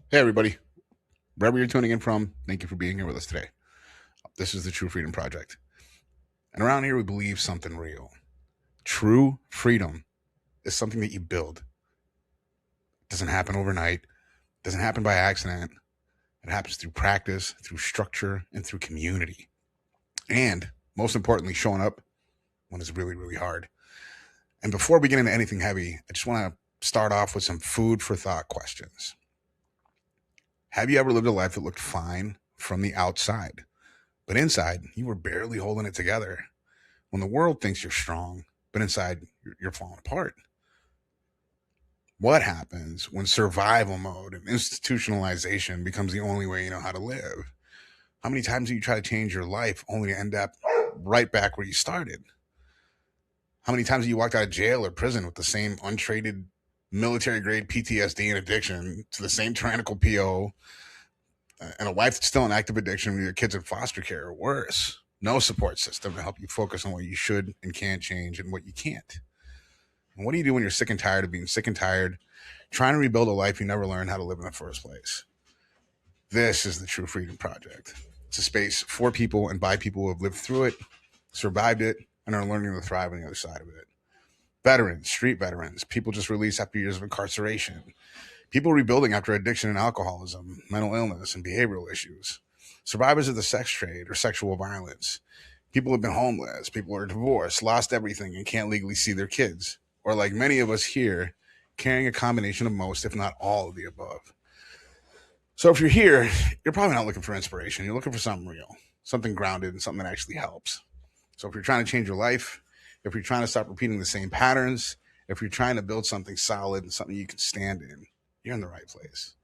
Hey, everybody. Wherever you're tuning in from, thank you for being here with us today. This is the True Freedom Project. And around here, we believe something real. True freedom is something that you build. It doesn't happen overnight, it doesn't happen by accident. It happens through practice, through structure, and through community. And most importantly, showing up when it's really, really hard. And before we get into anything heavy, I just want to start off with some food for thought questions. Have you ever lived a life that looked fine from the outside, but inside you were barely holding it together? When the world thinks you're strong, but inside you're falling apart. What happens when survival mode and institutionalization becomes the only way you know how to live? How many times do you try to change your life only to end up right back where you started? How many times have you walked out of jail or prison with the same untraded military grade PTSD and addiction to the same tyrannical PO and a wife that's still in active addiction with your kids in foster care or worse? No support system to help you focus on what you should and can change and what you can't. And what do you do when you're sick and tired of being sick and tired, trying to rebuild a life you never learned how to live in the first place? This is the True Freedom Project. It's a space for people and by people who have lived through it, survived it, and are learning to thrive on the other side of it. Veterans, street veterans, people just released after years of incarceration, people rebuilding after addiction and alcoholism, mental illness, and behavioral issues, survivors of the sex trade or sexual violence, people who have been homeless, people who are divorced, lost everything, and can't legally see their kids, or like many of us here, carrying a combination of most, if not all, of the above. So if you're here, you're probably not looking for inspiration. You're looking for something real, something grounded, and something that actually helps. So if you're trying to change your life, if you're trying to stop repeating the same patterns, if you're trying to build something solid and something you can stand in, you're in the right place.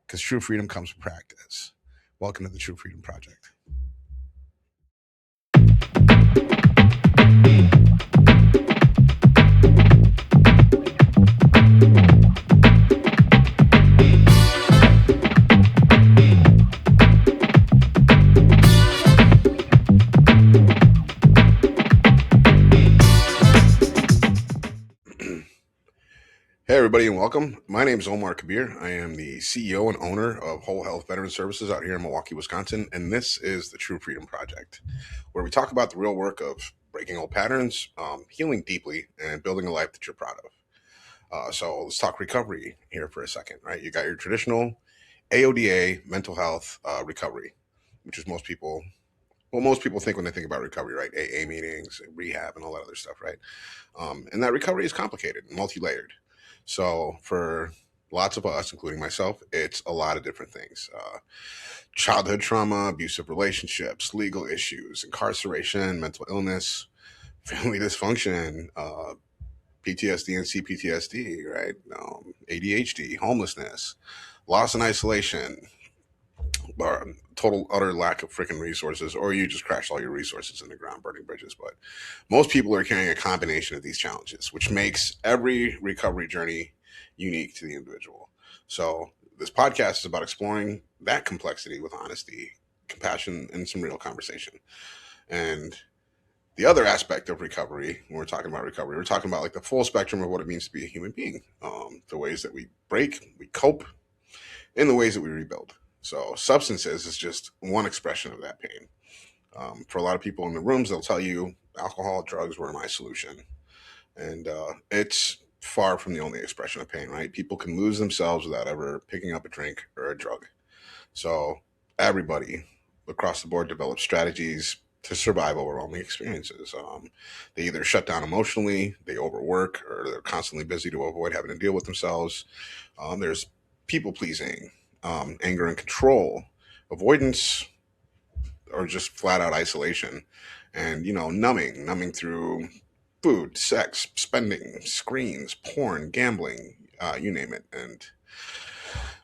Because true freedom comes from practice. Welcome to the True Freedom Project. Hey, everybody, and welcome. My name is Omar Kabir. I am the CEO and owner of Whole Health Veteran Services out here in Milwaukee, Wisconsin, and this is the True Freedom Project, where we talk about the real work of breaking old patterns, healing deeply, and building a life that you're proud of. So let's talk recovery here for a second, right? You got your traditional AODA mental health recovery, which is most people think when they think about recovery, right? AA meetings, rehab, and all that other stuff, right? And that recovery is complicated and multi-layered. So for lots of us, including myself, it's a lot of different things. Childhood trauma, abusive relationships, legal issues, incarceration, mental illness, family dysfunction, PTSD and CPTSD, right? ADHD, homelessness, loss and isolation, or total utter lack of freaking resources, or you just crash all your resources in the ground, burning bridges. But most people are carrying a combination of these challenges, which makes every recovery journey unique to the individual. So this podcast is about exploring that complexity with honesty, compassion, and some real conversation. And the other aspect of recovery, when we're talking about recovery, we're talking about like the full spectrum of what it means to be a human being, the ways that we break, we cope, and the ways that we rebuild. So substances is just one expression of that pain. For a lot of people in the rooms, they'll tell you alcohol, drugs were my solution, and it's far from the only expression of pain. Right? People can lose themselves without ever picking up a drink or a drug. So everybody across the board develops strategies to survive overwhelming experiences. They either shut down emotionally, they overwork, or they're constantly busy to avoid having to deal with themselves. There's people pleasing, anger and control, avoidance, or just flat out isolation, and numbing through food, sex, spending, screens, porn, gambling, you name it. And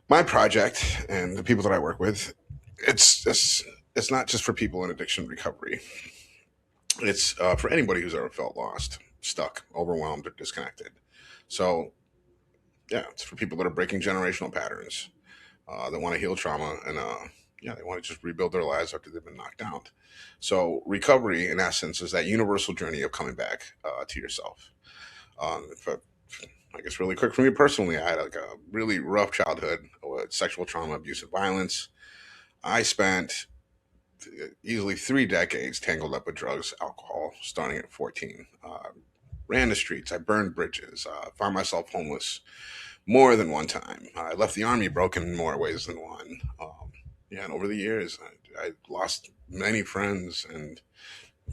my project and the people that I work with, it's not just for people in addiction recovery. It's for anybody who's ever felt lost, stuck, overwhelmed, or disconnected. So yeah, it's for people that are breaking generational patterns, that want to heal trauma, and yeah, they want to just rebuild their lives after they've been knocked out. So recovery, in essence, is that universal journey of coming back to yourself. If I guess really quick for me personally, I had like a really rough childhood with sexual trauma, abuse, and violence. I spent easily 3 decades tangled up with drugs, alcohol, starting at 14. Ran the streets. I burned bridges. Found myself homeless more than one time. I left the army broken in more ways than one. Yeah, and over the years, I lost many friends and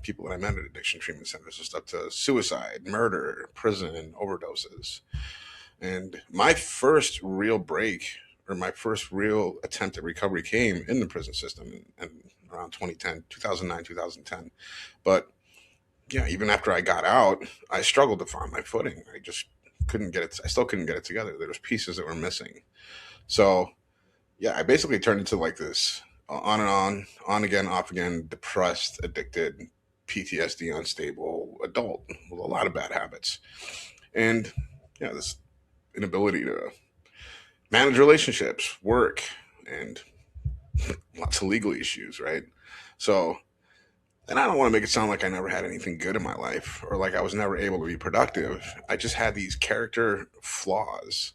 people that I met at addiction treatment centers, just up to suicide, murder, prison, and overdoses. And my first real break, or my first real attempt at recovery, came in the prison system in around 2010, 2009, 2010. But yeah, even after I got out, I struggled to find my footing. I just couldn't get it. I still couldn't get it together. There was pieces that were missing. So yeah, I basically turned into like this on and on again, off again, depressed, addicted, PTSD, unstable adult with a lot of bad habits. And yeah, this inability to manage relationships, work, and lots of legal issues, right? So, and I don't want to make it sound like I never had anything good in my life or like I was never able to be productive. I just had these character flaws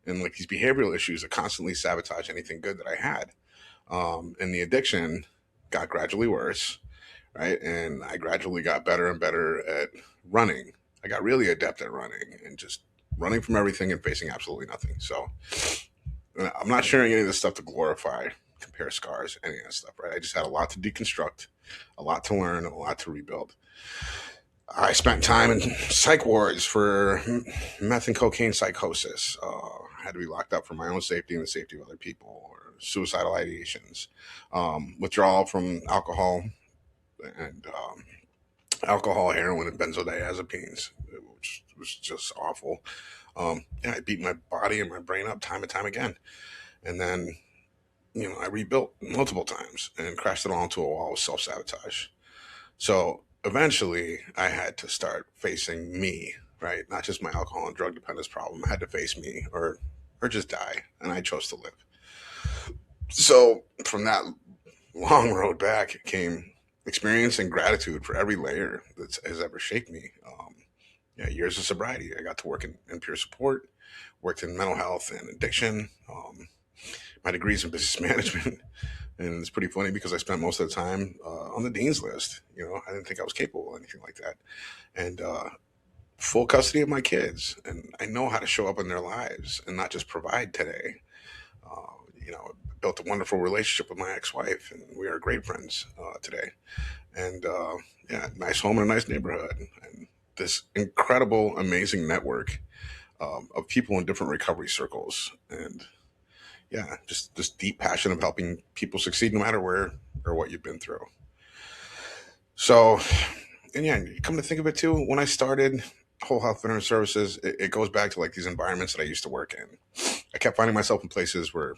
and like these behavioral issues that constantly sabotage anything good that I had. And the addiction got gradually worse, right? And I gradually got better and better at running. I got really adept at running and just running from everything and facing absolutely nothing. So I'm not sharing any of this stuff to glorify, compare scars, any of that stuff, right? I just had a lot to deconstruct, a lot to learn, and a lot to rebuild. I spent time in psych wards for meth and cocaine psychosis. I had to be locked up for my own safety and the safety of other people, or suicidal ideations, withdrawal from alcohol, heroin, and benzodiazepines, which was just awful. Yeah, I beat my body and my brain up time and time again, and then I rebuilt multiple times and crashed it all into a wall with self sabotage. So eventually, I had to start facing me, right? Not just my alcohol and drug dependence problem. I had to face me, or just die, and I chose to live. So from that long road back came experience and gratitude for every layer that has ever shaped me. Yeah, years of sobriety. I got to work in peer support, worked in mental health and addiction. My degrees in business management, and it's pretty funny because I spent most of the time on the dean's list. I didn't think I was capable of anything like that, and full custody of my kids, and I know how to show up in their lives and not just provide today. Built a wonderful relationship with my ex-wife, and we are great friends today. And yeah, nice home in a nice neighborhood, and this incredible, amazing network of people in different recovery circles, and yeah, just this deep passion of helping people succeed no matter where or what you've been through. So, and yeah, come to think of it too, when I started Whole Health Veteran Services, it goes back to like these environments that I used to work in. I kept finding myself in places where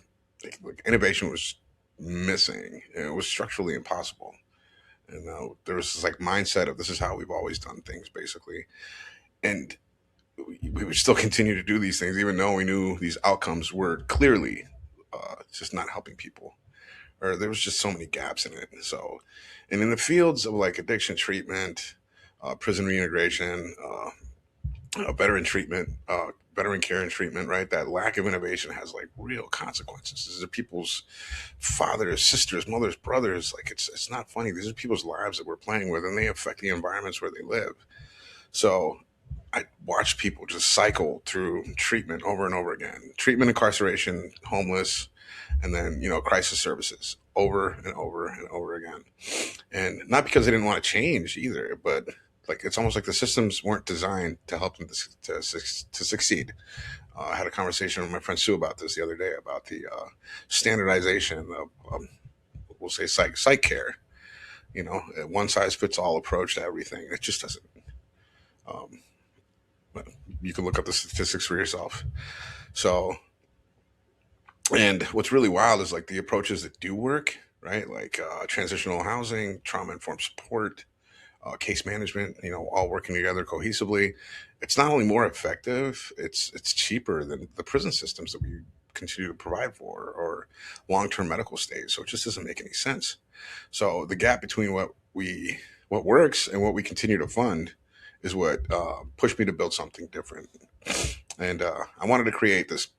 like innovation was missing and it was structurally impossible. And there was this like mindset of this is how we've always done things, basically. And we would still continue to do these things, even though we knew these outcomes were clearly just not helping people, or there was just so many gaps in it. So, and in the fields of like addiction treatment, prison reintegration, veteran treatment, veteran care and treatment, right? That lack of innovation has like real consequences. These are people's fathers, sisters, mothers, brothers. Like it's not funny. These are people's lives that we're playing with, and they affect the environments where they live. So I watch people just cycle through treatment over and over again. Treatment, incarceration, homeless, and then crisis services over and over and over again. And not because they didn't want to change either, but like it's almost like the systems weren't designed to help them to succeed. I had a conversation with my friend Sue about this the other day about the standardization of we'll say psych care. A one size fits all approach to everything. It just doesn't. Um, you can look up the statistics for yourself. So, and what's really wild is like the approaches that do work, right? Like transitional housing, trauma informed support, case management, all working together cohesively. It's not only more effective, it's cheaper than the prison systems that we continue to provide for, or long-term medical stays. So it just doesn't make any sense. So the gap between what works and what we continue to fund is what pushed me to build something different. And I wanted to create this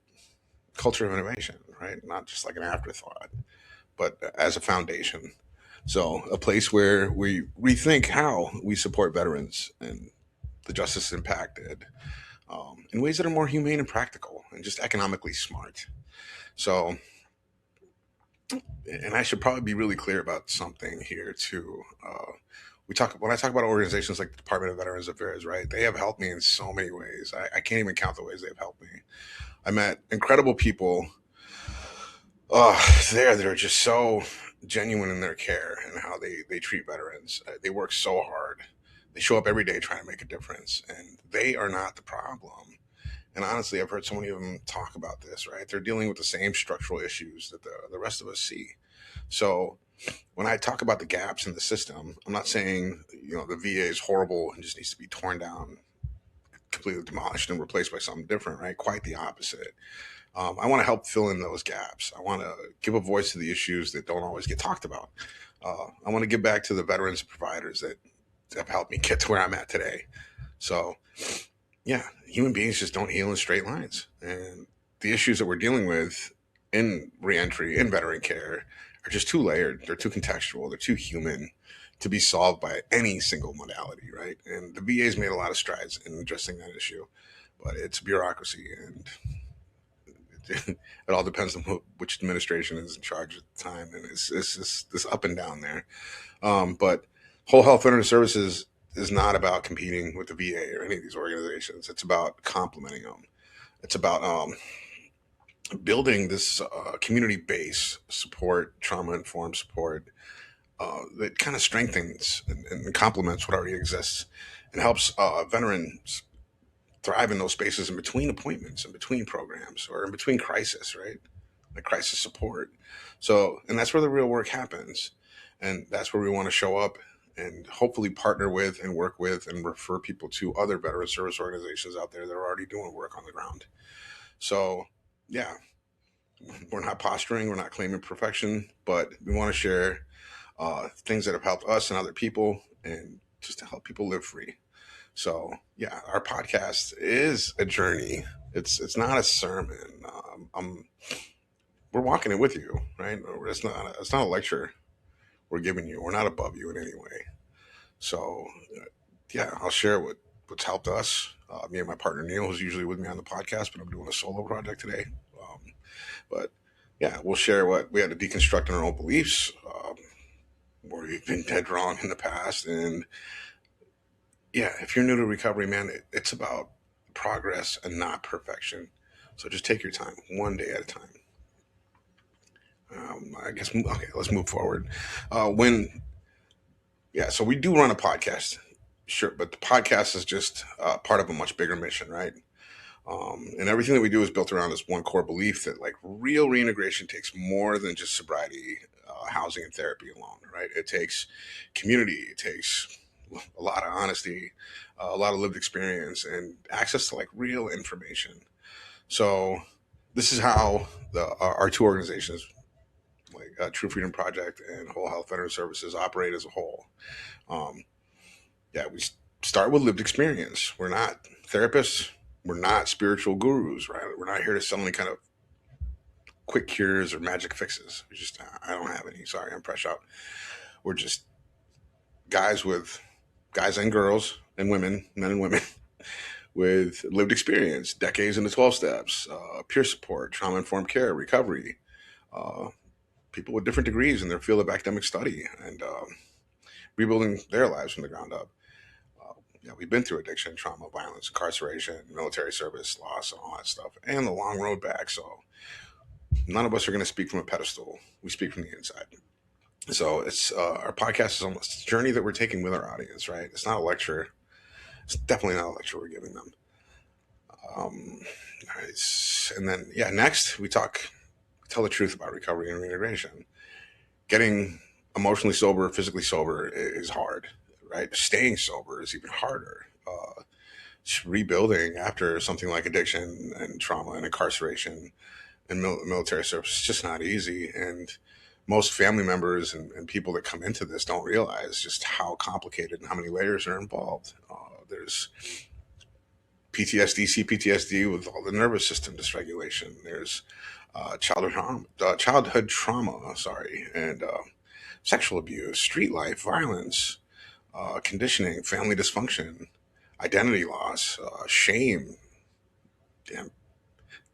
culture of innovation, right? Not just like an afterthought, but as a foundation. So a place where we rethink how we support veterans and the justice impacted in ways that are more humane and practical and just economically smart. So, and I should probably be really clear about something here too. We talk when I talk about organizations like the Department of Veterans Affairs, right? They have helped me in so many ways. I can't even count the ways they've helped me. I met incredible people there that are just so genuine in their care and how they treat veterans. They work so hard. They show up every day trying to make a difference, and they are not the problem. And honestly, I've heard so many of them talk about this, right? They're dealing with the same structural issues that the rest of us see. So when I talk about the gaps in the system, I'm not saying, the VA is horrible and just needs to be torn down, completely demolished and replaced by something different, right? Quite the opposite. I want to help fill in those gaps. I want to give a voice to the issues that don't always get talked about. I want to give back to the veterans and providers that have helped me get to where I'm at today. So, yeah, human beings just don't heal in straight lines. And the issues that we're dealing with in reentry, in veteran care, are just too layered. They're too contextual. They're too human to be solved by any single modality, right? And the VA's made a lot of strides in addressing that issue, but it's bureaucracy, and it all depends on which administration is in charge at the time, and it's just this up and down there. But whole health veteran services is not about competing with the VA or any of these organizations. It's about complementing them. It's about building this community base support, trauma informed support that kind of strengthens and complements what already exists and helps veterans thrive in those spaces in between appointments, in between programs, or in between crisis, right? Like crisis support. So, and that's where the real work happens. And that's where we want to show up and hopefully partner with and work with and refer people to other veteran service organizations out there that are already doing work on the ground. So, yeah, we're not posturing, we're not claiming perfection, but we want to share things that have helped us and other people and just to help people live free. So yeah, our podcast is a journey. It's not a sermon. We're walking it with you, right? It's not a lecture we're giving you. We're not above you in any way. So yeah, I'll share what's helped us. Me and my partner Neil, who's usually with me on the podcast, but I'm doing a solo project today. But yeah, we'll share what we had to deconstruct in our own beliefs, where we've been dead wrong in the past, and yeah, if you're new to recovery, man, it's about progress and not perfection. So just take your time, one day at a time. I guess okay. Let's move forward. When Yeah, so we do run a podcast, sure, but the podcast is just part of a much bigger mission, right? And everything that we do is built around this one core belief that like real reintegration takes more than just sobriety, housing, and therapy alone, right? It takes community, it takes a lot of honesty, a lot of lived experience, and access to like real information. So this is how our two organizations, like True Freedom Project and Whole Health Veteran Services, operate as a whole. Um, yeah, we start with lived experience. We're not therapists. We're not spiritual gurus, right? We're not here to sell any kind of quick cures or magic fixes. We just, I don't have any. Sorry, I'm fresh out. We're just guys with guys and girls and women, men and women with lived experience, decades in the 12 steps, peer support, trauma informed care, recovery, uh, people with different degrees in their field of academic study, and rebuilding their lives from the ground up. We've been through addiction, trauma, violence, incarceration, military service, loss, and all that stuff, and the long road back. So none of us are going to speak from a pedestal. We speak from the inside. So it's our podcast is almost a journey that we're taking with our audience, right? It's not a lecture. It's definitely not a lecture we're giving them. Um, and then, yeah, next we tell the truth about recovery and reintegration. Getting emotionally sober, physically sober is hard, right? Staying sober is even harder. Rebuilding after something like addiction and trauma and incarceration and military service is just not easy. And most family members and people that come into this don't realize just how complicated and how many layers are involved. There's PTSD, CPTSD with all the nervous system dysregulation. There's childhood trauma, sorry, and sexual abuse, street life, violence, conditioning, family dysfunction, identity loss, shame. Damn,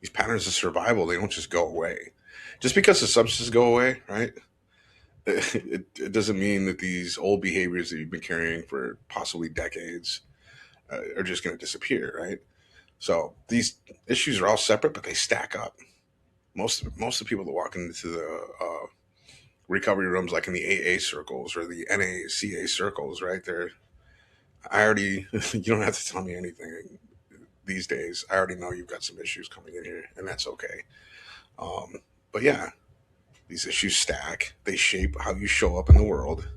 these patterns of survival, they don't just go away. Just because the substances go away, right? It doesn't mean that these old behaviors that you've been carrying for possibly decades are just going to disappear, right? So these issues are all separate, but they stack up. Most of the people that walk into the recovery rooms, like in the AA circles or the NACA circles, right? I already, you don't have to tell me anything these days. I already know you've got some issues coming in here, and that's okay. Um, but yeah, these issues stack. They shape how you show up in the world,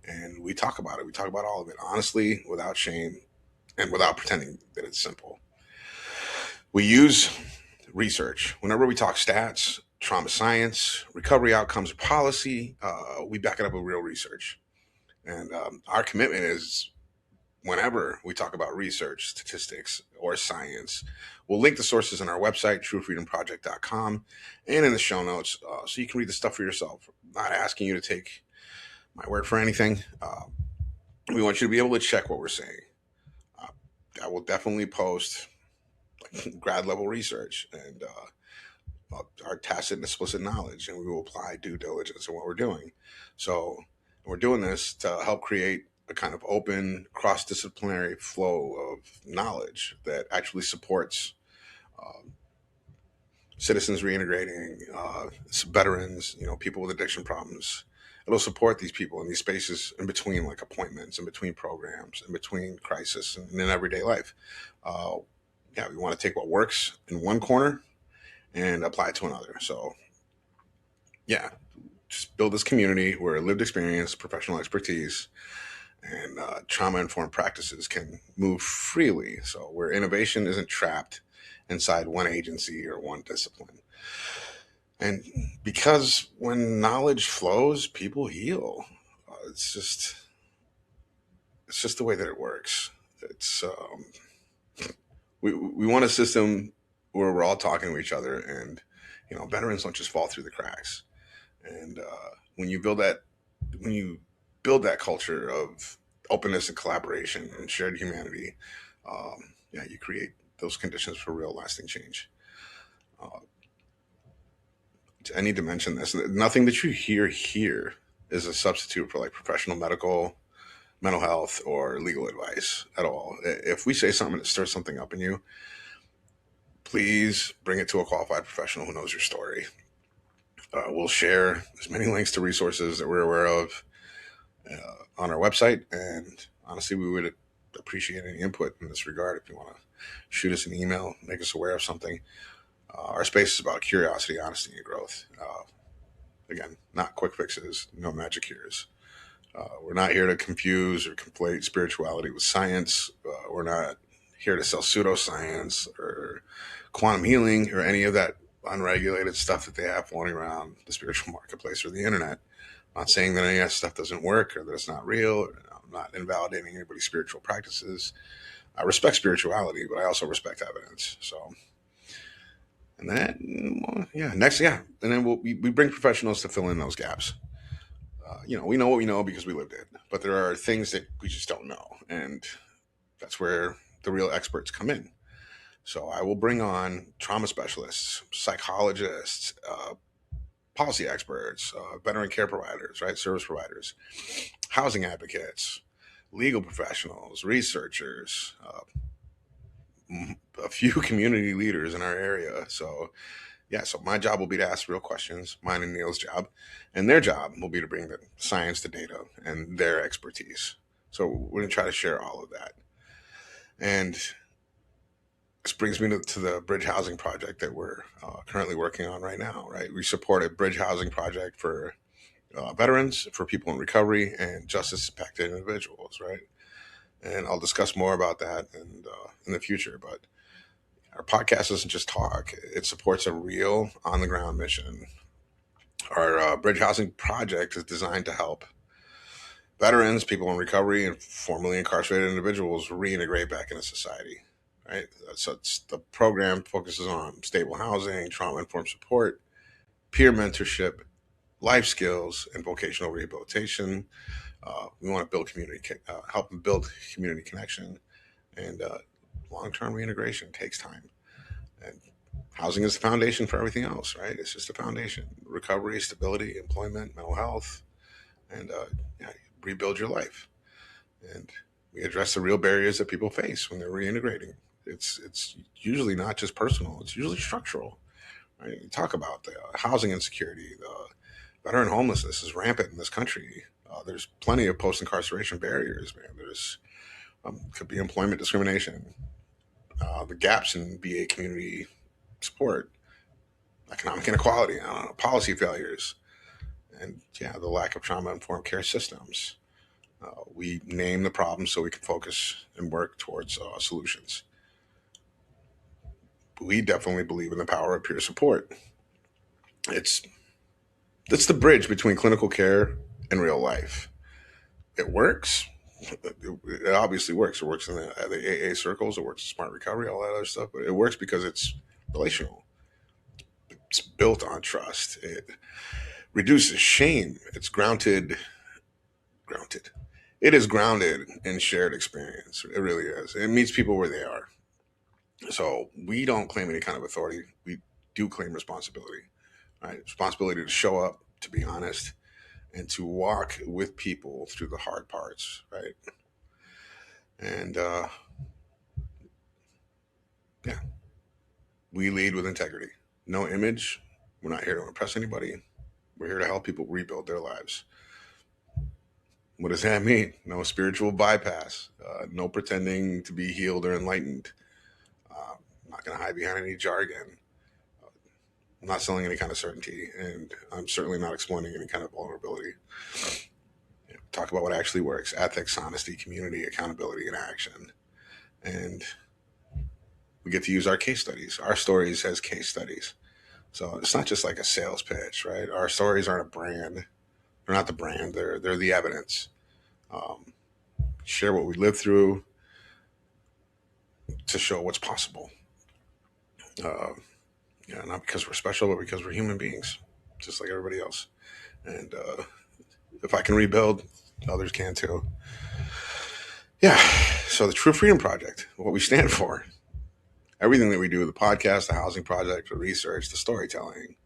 and we talk about it. We talk about all of it honestly, without shame, and without pretending that it's simple. We use research. Whenever we talk stats, trauma science, recovery outcomes, policy, we back it up with real research. And our commitment is whenever we talk about research, statistics, or science, we'll link the sources on our website, truefreedomproject.com, and in the show notes so you can read the stuff for yourself. I'm not asking you to take my word for anything. We want you to be able to check what we're saying. Uh, I will definitely post grad level research and our tacit and explicit knowledge, and we will apply due diligence in what we're doing. So we're doing this to help create a kind of open, cross-disciplinary flow of knowledge that actually supports um, citizens reintegrating, veterans, people with addiction problems. It'll support these people in these spaces in between, like appointments, in between programs, in between crisis, and in everyday life. Uh, yeah, we want to take what works in one corner and apply it to another. So yeah, just build this community where lived experience, professional expertise, and trauma informed practices can move freely. So where innovation isn't trapped inside one agency or one discipline. And because when knowledge flows, people heal. It's just the way that it works. It's we want a system where we're all talking to each other, and veterans don't just fall through the cracks. And when you build that, when you build that culture of openness and collaboration and shared humanity, yeah, you create those conditions for real lasting change. Uh, I need to mention this: nothing that you hear here is a substitute for like professional medical, mental health, or legal advice at all. If we say something that stirs something up in you, please bring it to a qualified professional who knows your story. We'll share as many links to resources that we're aware of on our website. And honestly, we would appreciate any input in this regard. If you want to shoot us an email, make us aware of something. Our space is about curiosity, honesty, and growth. Again, not quick fixes, no magic cures. We're not here to confuse or conflate spirituality with science. We're not here to sell pseudoscience or quantum healing or any of that unregulated stuff that they have floating around the spiritual marketplace or the internet. I'm not saying that any of that stuff doesn't work or that it's not real. Or, I'm not invalidating anybody's spiritual practices. I respect spirituality, but I also respect evidence. So, and that, well, yeah, next, yeah, and then we bring professionals to fill in those gaps. We know what we know because we lived it, but there are things that we just don't know, and that's where the real experts come in. So I will bring on trauma specialists, psychologists, policy experts, veteran care providers, right, service providers, housing advocates, legal professionals, researchers, a few community leaders in our area. So yeah, so my job will be to ask real questions, mine and Neil's job, and their job will be to bring the science, the data, and their expertise. So we're going to try to share all of that. And this brings me to the bridge housing project that we're currently working on right now, right? We support a bridge housing project for veterans, for people in recovery, and justice impacted individuals, right? And I'll discuss more about that in the future. But our podcast isn't just talk; it supports a real, on the ground mission. Our bridge housing project is designed to help veterans, people in recovery, and formerly incarcerated individuals reintegrate back into society. Right. So the program focuses on stable housing, trauma informed support, peer mentorship, life skills, and vocational rehabilitation. We want to build help them build community connection, and long-term reintegration takes time. And housing is the foundation for everything else, right? It's just a foundation: recovery, stability, employment, mental health, and yeah, rebuild your life. And we address the real barriers that people face when they're reintegrating. It's usually not just personal; it's usually structural. Right? You talk about the housing insecurity, the veteran homelessness is rampant in this country. There's plenty of post incarceration barriers, man. There's could be employment discrimination, the gaps in VA community support, economic inequality, policy failures, and yeah, the lack of trauma informed care systems. We name the problem so we can focus and work towards solutions. We definitely believe in the power of peer support. It's it's the bridge between clinical care and real life. It works. It obviously works. It works in the AA circles. It works in smart recovery, all that other stuff. But it works because it's relational. It's built on trust. It reduces shame. It's grounded. It is grounded in shared experience. It really is. It meets people where they are. So we don't claim any kind of authority. We do claim responsibility, right? Responsibility to show up, to be honest, and to walk with people through the hard parts, right? And yeah, we lead with integrity. No image. We're not here to impress anybody. We're here to help people rebuild their lives. What does that mean? No spiritual bypass. No pretending to be healed or enlightened. I'm not going to hide behind any jargon. I'm not selling any kind of certainty, and I'm certainly not exploiting any kind of vulnerability. Talk about what actually works: ethics, honesty, community, accountability, and action. And we get to use our case studies, our stories as case studies. So it's not just like a sales pitch, right? Our stories aren't a brand. They're not the brand. They're the evidence. Um, Share what we lived through to show what's possible. Uh, yeah, not because we're special, but because we're human beings, just like everybody else. And if I can rebuild, others can too. Yeah. So the True Freedom Project, what we stand for, everything that we do, the podcast, the housing project, the research, the storytelling,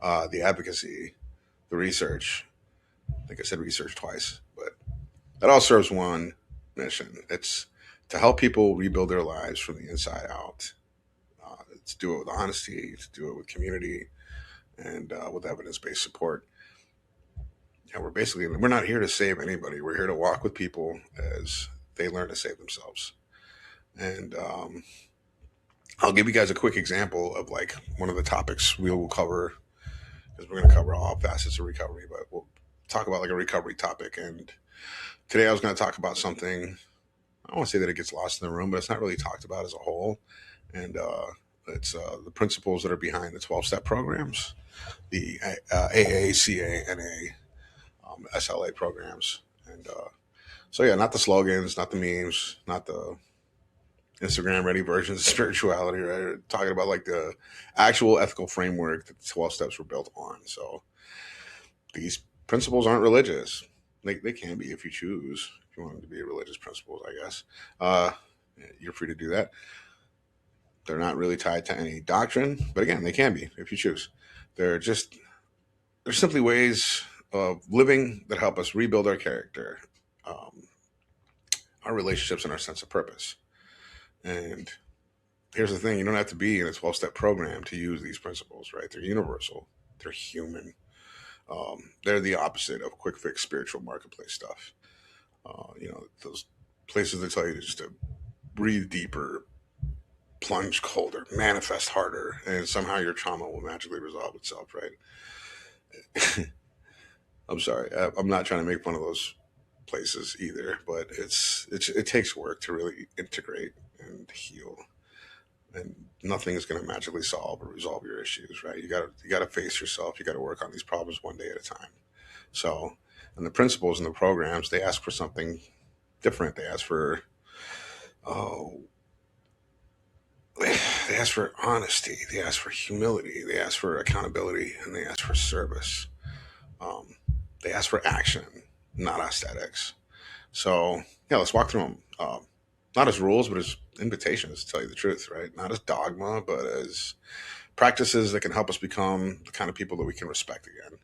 the advocacy, the research. I think I said research twice, but that all serves one mission. It's to help people rebuild their lives from the inside out. To do it with honesty, to do it with community, and with evidence-based support. Yeah, we're not here to save anybody. We're here to walk with people as they learn to save themselves. And I'll give you guys a quick example of like one of the topics we will cover, because we're going to cover all facets of recovery, but we'll talk about like a recovery topic. And today I was going to talk about something. I don't want to say that it gets lost in the room, but it's not really talked about as a whole. And it's the principles that are behind the 12-step programs, the AA, CA, NA, SLA programs. And so, yeah, not the slogans, not the memes, not the Instagram ready versions of spirituality, right? We're talking about like the actual ethical framework that the 12 steps were built on. So these principles aren't religious. They can be if you choose, if you want them to be religious principles, I guess. Uh, you're free to do that. They're not really tied to any doctrine, but again, they can be if you choose. They're just they're simply ways of living that help us rebuild our character, um, our relationships, and our sense of purpose. And here's the thing: you don't have to be in a 12-step program to use these principles, right? They're universal. They're human. They're the opposite of quick fix spiritual marketplace stuff. Those places that tell you just to breathe deeper, plunge colder, manifest harder, and somehow your trauma will magically resolve itself, right? I'm sorry. I'm not trying to make fun of those places either, but it takes work to really integrate and heal, and nothing is going to magically solve or resolve your issues, right? You got to face yourself. You got to work on these problems one day at a time. So, and the principles and the programs, they ask for something different. They ask for, oh, They ask for honesty, they ask for humility, they ask for accountability, and they ask for service. Um, they ask for action, not aesthetics. So yeah, let's walk through them. Not as rules, but as invitations. To tell you the truth, right? Not as dogma, but as practices that can help us become the kind of people that we can respect again.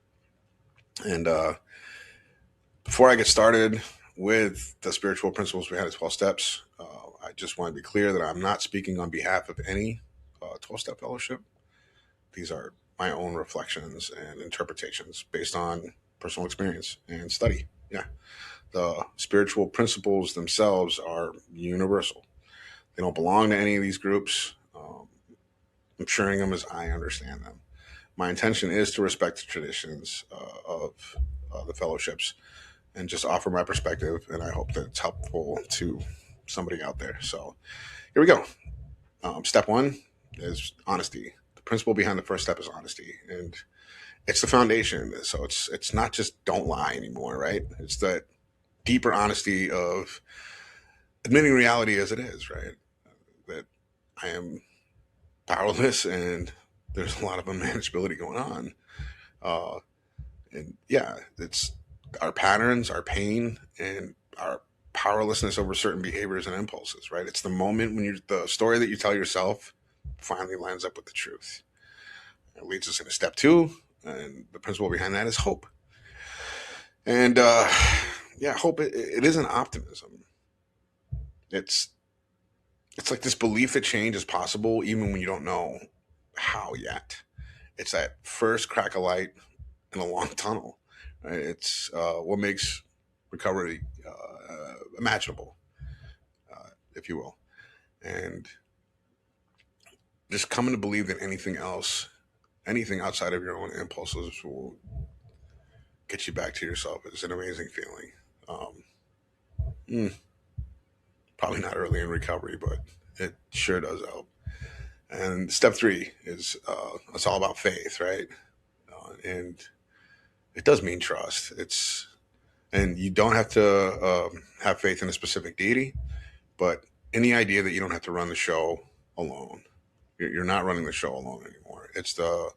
And before I get started with the spiritual principles behind the 12 steps, I just want to be clear that I'm not speaking on behalf of any 12 step fellowship. These are my own reflections and interpretations based on personal experience and study. Yeah. The spiritual principles themselves are universal. They don't belong to any of these groups. I'm sharing them as I understand them. My intention is to respect the traditions of the fellowships and just offer my perspective. And I hope that it's helpful to somebody out there. So here we go. Step one is honesty. The principle behind the first step is honesty, and it's the foundation. So it's not just don't lie anymore, right? It's that deeper honesty of admitting reality as it is, right? That I am powerless and there's a lot of unmanageability going on. Uh, and yeah, it's our patterns, our pain, and our powerlessness over certain behaviors and impulses, right? It's the moment when the story that you tell yourself finally lines up with the truth. It leads us into step two, and the principle behind that is hope. And yeah, hope it isn't optimism. It's it's like this belief that change is possible even when you don't know how yet. It's that first crack of light in a long tunnel. Right? It's what makes recovery imaginable, if you will, and just coming to believe that anything else, anything outside of your own impulses, will get you back to yourself is an amazing feeling. Um, mm, Probably not early in recovery, but it sure does help. And step three is it's all about faith, right? And it does mean trust. And you don't have to have faith in a specific deity, but any idea that you don't have to run the show alone. You're not running the show alone anymore. It's the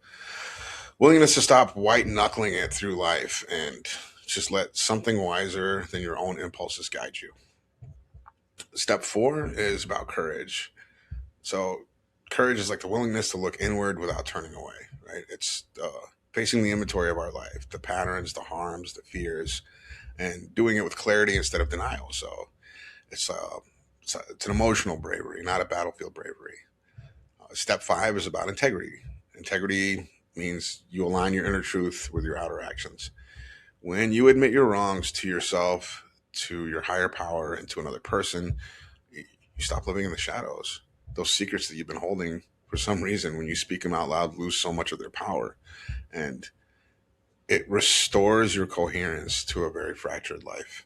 willingness to stop white knuckling it through life and just let something wiser than your own impulses guide you. Step four is about courage. So, courage is like the willingness to look inward without turning away, right? It's facing the inventory of our life, the patterns, the harms, the fears, and doing it with clarity instead of denial. So, it's, uh, it's an emotional bravery, not a battlefield bravery. Step five is about integrity. Integrity means you align your inner truth with your outer actions. When you admit your wrongs to yourself, to your higher power, and to another person, you stop living in the shadows. Those secrets that you've been holding for some reason, when you speak them out loud, lose so much of their power. And it restores your coherence to a very fractured life.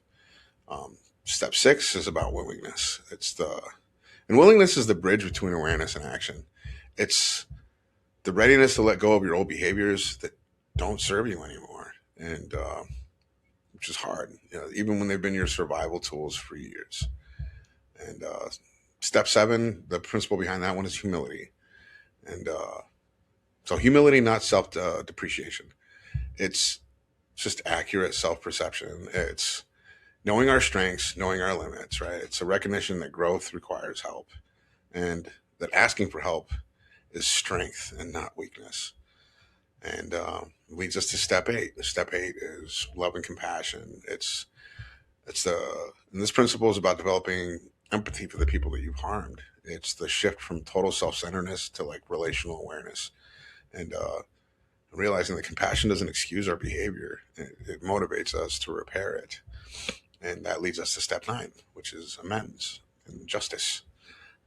Step six is about willingness. And willingness is the bridge between awareness and action. It's the readiness to let go of your old behaviors that don't serve you anymore. And, which is hard, even when they've been your survival tools for years. And step seven, the principle behind that one is humility. And so humility, not self depreciation. It's just accurate self perception. It's knowing our strengths, knowing our limits, right? It's a recognition that growth requires help and that asking for help is strength and not weakness. And leads us to step eight. Step eight is love and compassion. It's the and this principle is about developing empathy for the people that you've harmed. It's the shift from total self-centeredness to like relational awareness, and realizing that compassion doesn't excuse our behavior; it motivates us to repair it, and that leads us to step nine, which is amends and justice.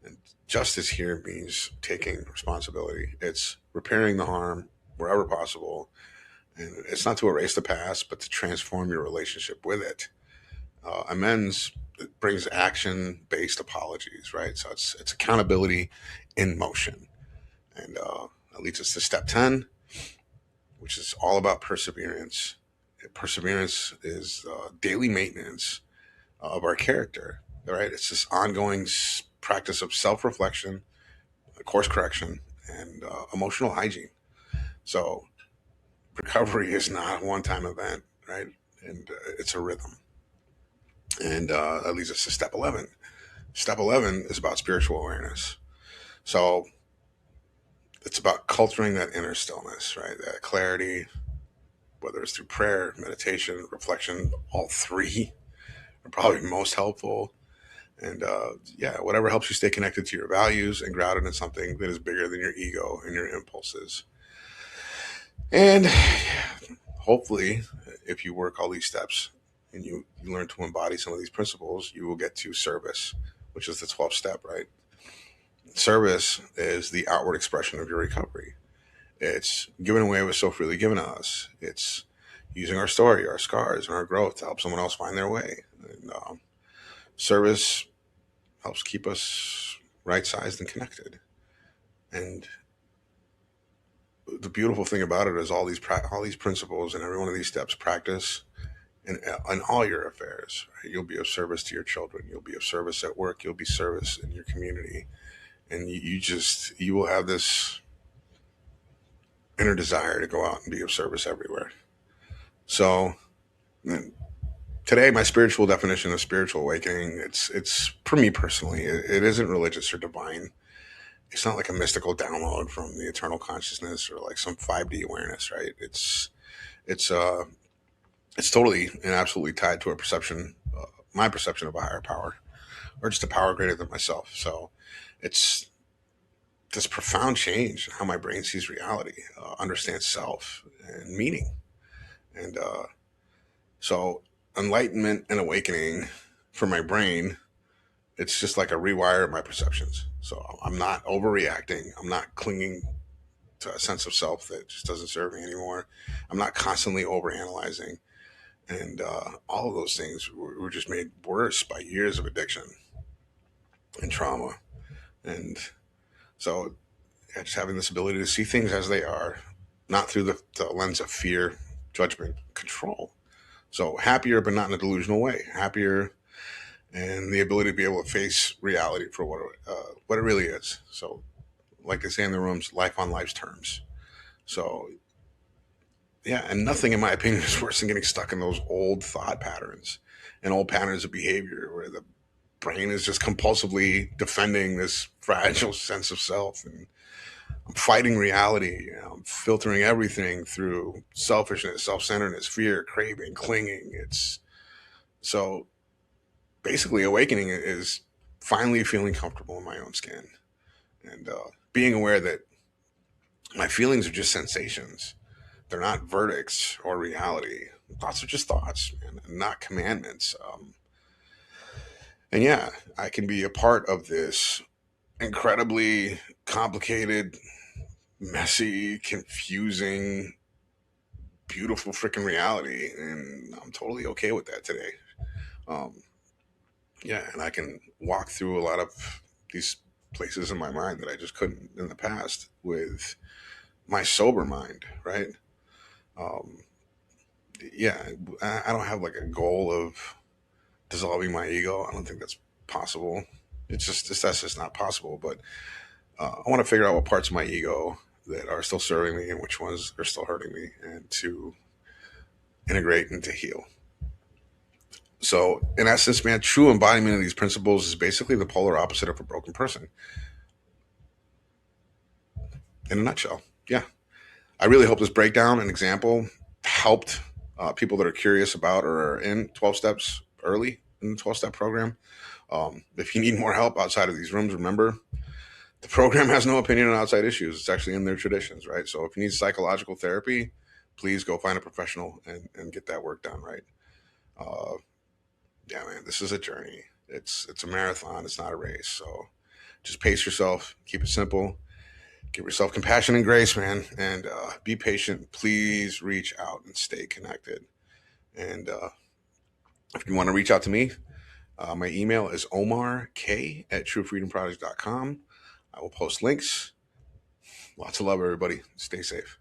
And justice here means taking responsibility. It's repairing the harm wherever possible, and it's not to erase the past, but to transform your relationship with it. Amends, it brings action based apologies, right? So it's accountability in motion, and that leads us to step 10, which is all about perseverance. Perseverance is daily maintenance of our character, right? It's this ongoing practice of self reflection, course correction, and emotional hygiene. So recovery is not a one-time event, right? And it's a rhythm. And that leads us to step 11. Step 11 is about spiritual awareness. So it's about culturing that inner stillness, right? That clarity, whether it's through prayer, meditation, reflection, all three are probably most helpful. And yeah, whatever helps you stay connected to your values and grounded in something that is bigger than your ego and your impulses. And hopefully, if you work all these steps and you learn to embody some of these principles, you will get to service, which is the 12th step, right? Service is the outward expression of your recovery. It's giving away what's so freely given to us. It's using our story, our scars, and our growth to help someone else find their way. And service helps keep us right sized and connected. And the beautiful thing about it is all these principles and every one of these steps practice in all your affairs. Right? You'll be of service to your children. You'll be of service at work. You'll be service in your community, and you will have this inner desire to go out and be of service everywhere. So today, my spiritual definition of spiritual awakening, it's for me personally, it isn't religious or divine. It's not like a mystical download from the eternal consciousness or like some 5D awareness, right? It's it's totally and absolutely tied to a perception, my perception of a higher power, or just a power greater than myself. So it's this profound change in how my brain sees reality, understands self and meaning. And so enlightenment and awakening for my brain, it's just like a rewire of my perceptions. So I'm not overreacting. I'm not clinging to a sense of self that just doesn't serve me anymore. I'm not constantly overanalyzing. And all of those things were just made worse by years of addiction and trauma. And so yeah, just having this ability to see things as they are, not through the lens of fear, judgment, control. So happier, but not in a delusional way. Happier and the ability to be able to face reality for what it really is. So, like they say in the rooms, life on life's terms. So, yeah, and nothing, in my opinion, is worse than getting stuck in those old thought patterns and old patterns of behavior where the brain is just compulsively defending this fragile sense of self, and I'm fighting reality. I'm filtering everything through selfishness, self-centeredness, fear, craving, clinging. It's so basically awakening is finally feeling comfortable in my own skin and being aware that my feelings are just sensations. They're not verdicts or reality. Thoughts are just thoughts, man, and not commandments. And yeah, I can be a part of this incredibly complicated, messy, confusing, beautiful freaking reality, and I'm totally okay with that today. Um, yeah, and I can walk through a lot of these places in my mind that I just couldn't in the past with my sober mind, right? Um, yeah, I don't have like a goal of dissolving my ego. I don't think that's possible. That's just not possible. But I want to figure out what parts of my ego that are still serving me and which ones are still hurting me, and to integrate and to heal. So, in essence, man, true embodiment of these principles is basically the polar opposite of a broken person. In a nutshell, yeah. I really hope this breakdown and example helped people that are curious about or are in 12 steps early in the 12-step program. If you need more help outside of these rooms, remember the program has no opinion on outside issues. It's actually in their traditions, right? So if you need psychological therapy, please go find a professional and get that work done, right? Uh, yeah, man, this is a journey. It's a marathon. It's not a race. So just pace yourself. Keep it simple. Give yourself compassion and grace, man, and be patient. Please reach out and stay connected. And if you want to reach out to me, my email is omark@truefreedomproject.com. I will post links. Lots of love, everybody. Stay safe.